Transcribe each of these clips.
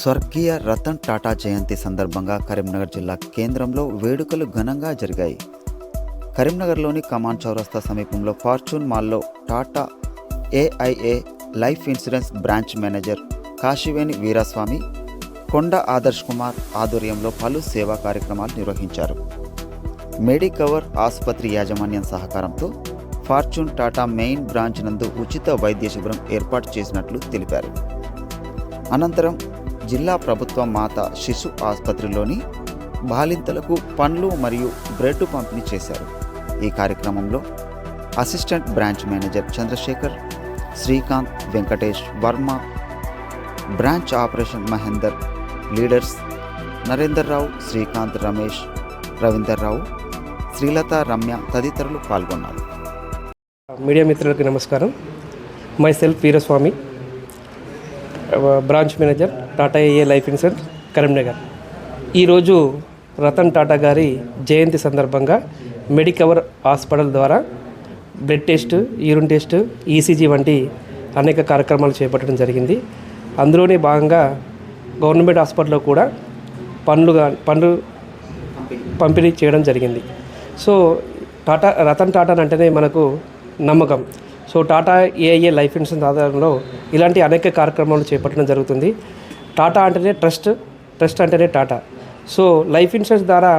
స్వర్గీయ రతన్ టాటా జయంతి సందర్భంగా కరీంనగర్ జిల్లా కేంద్రంలో వేడుకలు ఘనంగా జరిగాయి. కరీంనగర్లోని కమాన్ చౌరస్తా సమీపంలో ఫార్చ్యూన్ మాల్లో Tata AIA life insurance branch manager Kashiveni Veeraswamy, Konda Adarsh Kumar ఆధ్వర్యంలో పలు సేవా కార్యక్రమాలు నిర్వహించారు. మెడికవర్ ఆసుపత్రి యాజమాన్యం సహకారంతో ఫార్చ్యూన్ టాటా మెయిన్ బ్రాంచ్ నందు ఉచిత వైద్య శిబిరం ఏర్పాటు చేసినట్లు తెలిపారు. అనంతరం జిల్లా ప్రభుత్వ మాతా శిశు ఆసుపత్రిలోని బాలింతలకు పండ్లు మరియు బ్రెడ్ పంపిణీ చేశారు. ఈ కార్యక్రమంలో assistant branch manager Chandrashekar, Srikanth, Venkatesh, Varma, branch operation Mahender, leaders Narender Rao, Srikanth, Ramesh, Ravinder Rao, Srilatha, Ramya తదితరులు పాల్గొన్నారు. మీడియా మిత్రులకు నమస్కారం. Myself Veeraswamy, branch manager Tata AA life insurance Karimnagar. ఈరోజు రతన్ టాటా గారి జయంతి సందర్భంగా మెడికవర్ హాస్పిటల్ ద్వారా blood test, urine test, ECG వంటి అనేక కార్యక్రమాలు చేపట్టడం జరిగింది. అందులోనే భాగంగా గవర్నమెంట్ హాస్పిటల్లో కూడా పండ్లు పంపిణీ చేయడం జరిగింది. సో రతన్ టాటా అంటేనే మనకు నమ్మకం. So Tata AIA life insurance ఆధారంలో ఇలాంటి అనేక కార్యక్రమాలు చేపట్టడం జరుగుతుంది. టాటా అంటేనే ట్రస్ట్ అంటేనే టాటా. సో లైఫ్ ఇన్సూరెన్స్ ద్వారా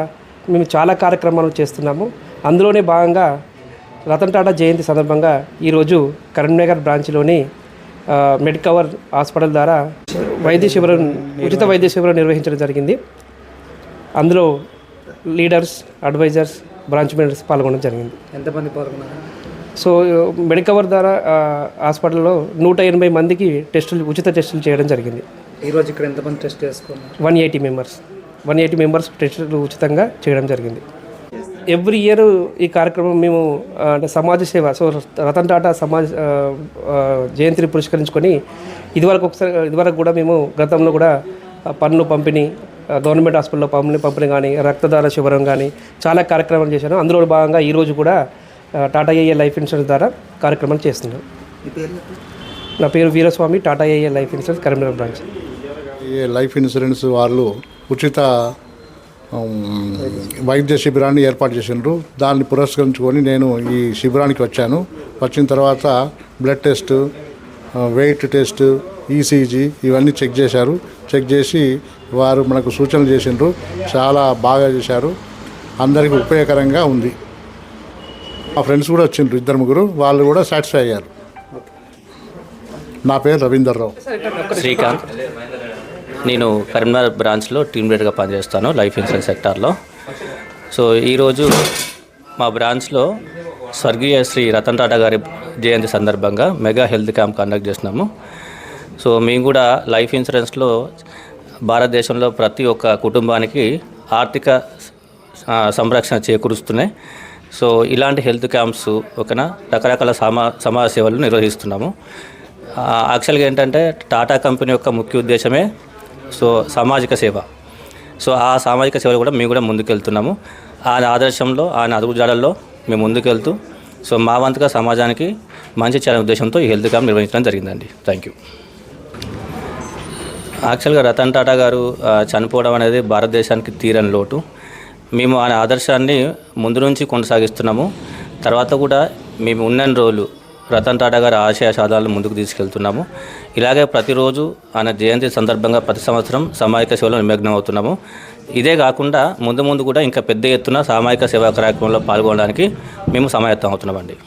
మేము చాలా కార్యక్రమాలు చేస్తున్నాము. అందులోనే భాగంగా రతన్ టాటా జయంతి సందర్భంగా ఈరోజు కరీంనగర్ బ్రాంచ్లోని మెడికవర్ హాస్పిటల్ ద్వారా ఉచిత వైద్య శిబిరం నిర్వహించడం జరిగింది. అందులో లీడర్స్, అడ్వైజర్స్, బ్రాంచ్ మేనేజర్స్ పాల్గొనడం జరిగింది. ఎంతమంది పాల్గొన్నారు? సో మెడికవర్ ద్వారా హాస్పిటల్లో 180 మందికి ఉచిత టెస్టులు చేయడం జరిగింది. ఈరోజు ఇక్కడ ఎంతమంది టెస్ట్ చేసుకున్నారు? 180 మెంబర్స్ టెస్టులు ఉచితంగా చేయడం జరిగింది. ఎవ్రీ ఇయర్ ఈ కార్యక్రమం మేము అంటే సమాజ సేవ, సో రతన్ టాటా జయంతిని పురస్కరించుకొని ఇదివరకు కూడా మేము గతంలో కూడా పన్ను పంపిణీ, గవర్నమెంట్ హాస్పిటల్లో పంపిణీ కానీ, రక్తదాన శిబిరం కానీ చాలా కార్యక్రమాలు చేశాను. అందులో భాగంగా ఈరోజు కూడా టాటా ఏఏ లైఫ్ ఇన్సూరెన్స్ ద్వారా కార్యక్రమాలు చేస్తున్నాం. నా పేరు Veeraswamy, Tata AA life insurance Karimnagar branch. ఈ లైఫ్ ఇన్సూరెన్స్ వాళ్ళు ఉచిత వైద్య శిబిరాన్ని ఏర్పాటు చేసినారు. దాన్ని పురస్కరించుకొని నేను ఈ శిబిరానికి వచ్చాను. వచ్చిన తర్వాత blood test, weight test, ECG ఇవన్నీ చెక్ చేశారు. చెక్ చేసి వారు మనకు సూచనలు చేసినారు. చాలా బాగా చేశారు. అందరికీ ఉపయోగకరంగా ఉంది. మా ఫ్రెండ్స్ కూడా వచ్చిండ్రు, 2-3, వాళ్ళు కూడా సాటిస్ఫై అయ్యారు. నా పేరు రవీందర్ రావు. శ్రీకాంత్, నేను కరీంనగర్ బ్రాంచ్లో టీమ్ లీడర్గా పనిచేస్తాను లైఫ్ ఇన్సూరెన్స్ సెక్టార్లో. సో ఈరోజు మా బ్రాంచ్లో స్వర్గీయ శ్రీ రతన్ టాటా గారి జయంతి సందర్భంగా మెగా హెల్త్ క్యాంప్ కండక్ట్ చేస్తున్నాము. సో మేము కూడా లైఫ్ ఇన్సూరెన్స్లో భారతదేశంలో ప్రతి ఒక్క కుటుంబానికి ఆర్థిక సంరక్షణ చేకూరుస్తున్నాయి. సో ఇలాంటి హెల్త్ క్యాంప్స్ రకరకాల సమాజ సేవలు నిర్వహిస్తున్నాము. యాక్చువల్గా ఏంటంటే టాటా కంపెనీ యొక్క ముఖ్య ఉద్దేశమే సామాజిక సేవ. సో ఆ సామాజిక సేవలు కూడా మేము కూడా ముందుకెళ్తున్నాము. ఆయన ఆదర్శంలో, ఆయన అడుగుజాడల్లో మేము ముందుకెళ్తూ మా వంతుగా సమాజానికి మంచి చేయాలనే ఉద్దేశంతో ఈ హెల్త్ క్యాంప్ నిర్వహించడం జరిగిందండి. Thank you. యాక్చువల్గా రతన్ టాటా గారు చనిపోవడం అనేది భారతదేశానికి తీరని లోటు. మేము ఆయన ఆదర్శాన్ని ముందు నుంచి కొనసాగిస్తున్నాము. తర్వాత కూడా మేము ఉన్న రోజులు రతన్ టాటా గారి ఆశయ సాధనలు ముందుకు తీసుకెళ్తున్నాము. ఇలాగే ప్రతిరోజు ఆయన జయంతి సందర్భంగా ప్రతి సంవత్సరం సామాజిక సేవలో నిమగ్నం అవుతున్నాము. ఇదే కాకుండా ముందు కూడా ఇంకా పెద్ద ఎత్తున సామాజిక సేవా కార్యక్రమంలో పాల్గొనడానికి మేము సమాయత్తం అవుతున్నామండి.